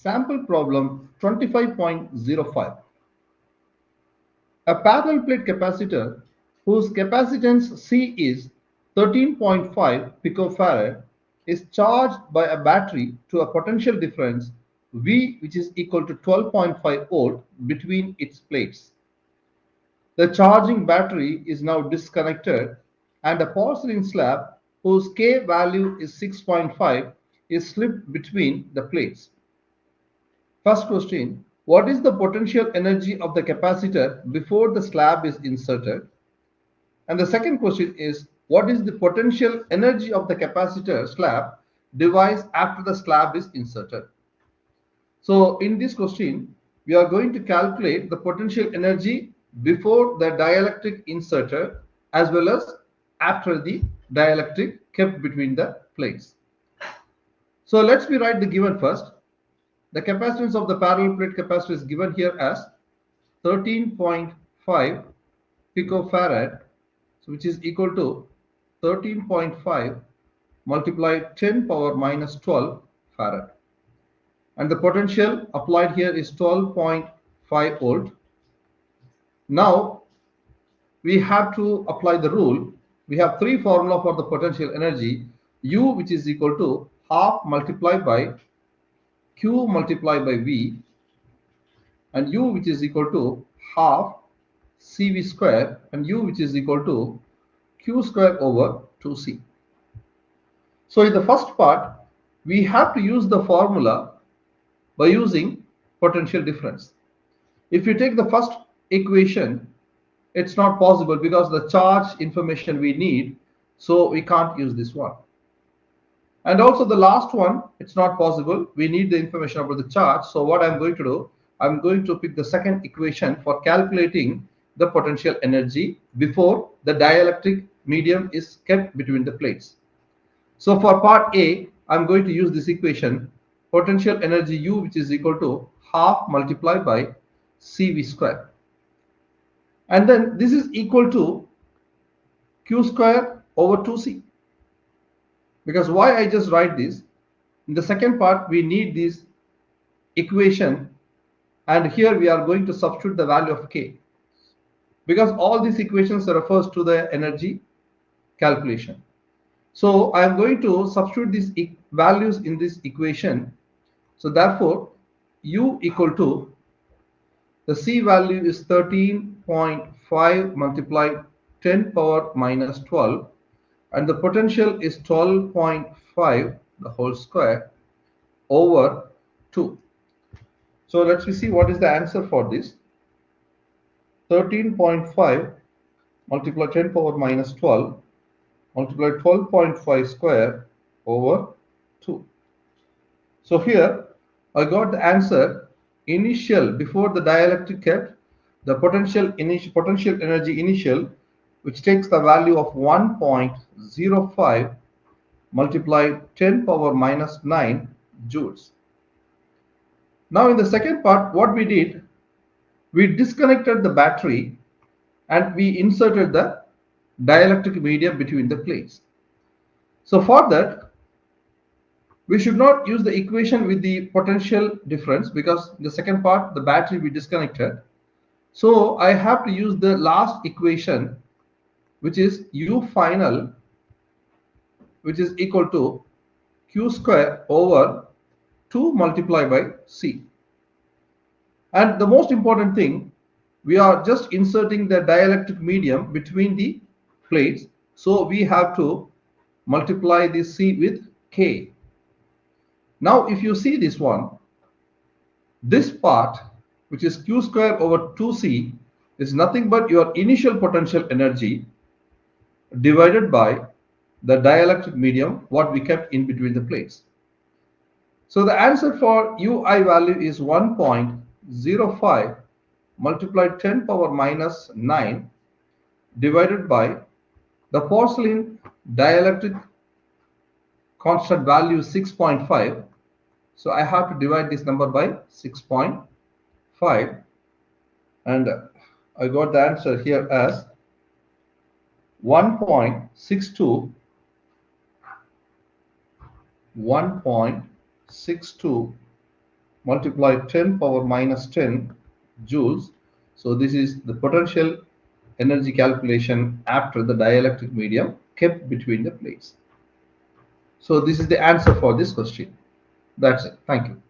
Sample problem 25.05. A parallel plate capacitor whose capacitance C is 13.5 picofarad is charged by a battery to a potential difference V, which is equal to 12.5 volt between its plates. The charging battery is now disconnected and a porcelain slab whose K value is 6.5 is slipped between the plates. First question, what is the potential energy of the capacitor before the slab is inserted? And the second question is, what is the potential energy of the capacitor slab device after the slab is inserted? So in this question, we are going to calculate the potential energy before the dielectric inserted as well as after the dielectric kept between the plates. So let's rewrite the given first. The capacitance of the parallel plate capacitor is given here as 13.5 picofarad, so which is equal to 13.5 multiplied 10 power minus 12 farad. And the potential applied here is 12.5 volt. Now we have to apply the rule. We have three formula for the potential energy. U, which is equal to half multiplied by Q multiplied by V, and U, which is equal to half CV square, and U, which is equal to Q square over 2C. So in the first part, we have to use the formula by using potential difference. If you take the first equation, it's not possible because the charge information we need, so we can't use this one. And also the last one, it's not possible. We need the information about the charge. So what I'm going to do, I'm going to pick the second equation for calculating the potential energy before the dielectric medium is kept between the plates. So for part A, I'm going to use this equation, potential energy U, which is equal to half multiplied by CV square. And then this is equal to Q square over 2C. Because why I just write this, in the second part we need this equation, and here we are going to substitute the value of K, because all these equations refers to the energy calculation. So I am going to substitute these values in this equation. So therefore U equal to, the C value is 13.5 multiplied 10 power minus 12, and the potential is 12.5 the whole square over 2. So let's see what is the answer for this. 13.5 multiply 10 power minus 12 multiply 12.5 square over 2. So here I got the answer initial before the dielectric kept, the potential energy initial, which takes the value of 1.05 multiplied 10 power minus 9 joules. Now in the second part, what we did, we disconnected the battery and we inserted the dielectric medium between the plates. So for that, we should not use the equation with the potential difference, because in the second part the battery we disconnected. So I have to use the last equation, which is U final, which is equal to Q square over 2 multiplied by C. And the most important thing, we are just inserting the dielectric medium between the plates, so we have to multiply this C with K. Now if you see this one, this part, which is Q square over 2C, is nothing but your initial potential energy divided by the dielectric medium what we kept in between the plates. So the answer for UI value is 1.05 multiplied 10 power minus 9 divided by the porcelain dielectric constant value 6.5. So I have to divide this number by 6.5, and I got the answer here as 1.62 1.62 multiply 10 power minus 10 joules. So this is the potential energy calculation after the dielectric medium kept between the plates. So this is the answer for this question. That's it. Thank you.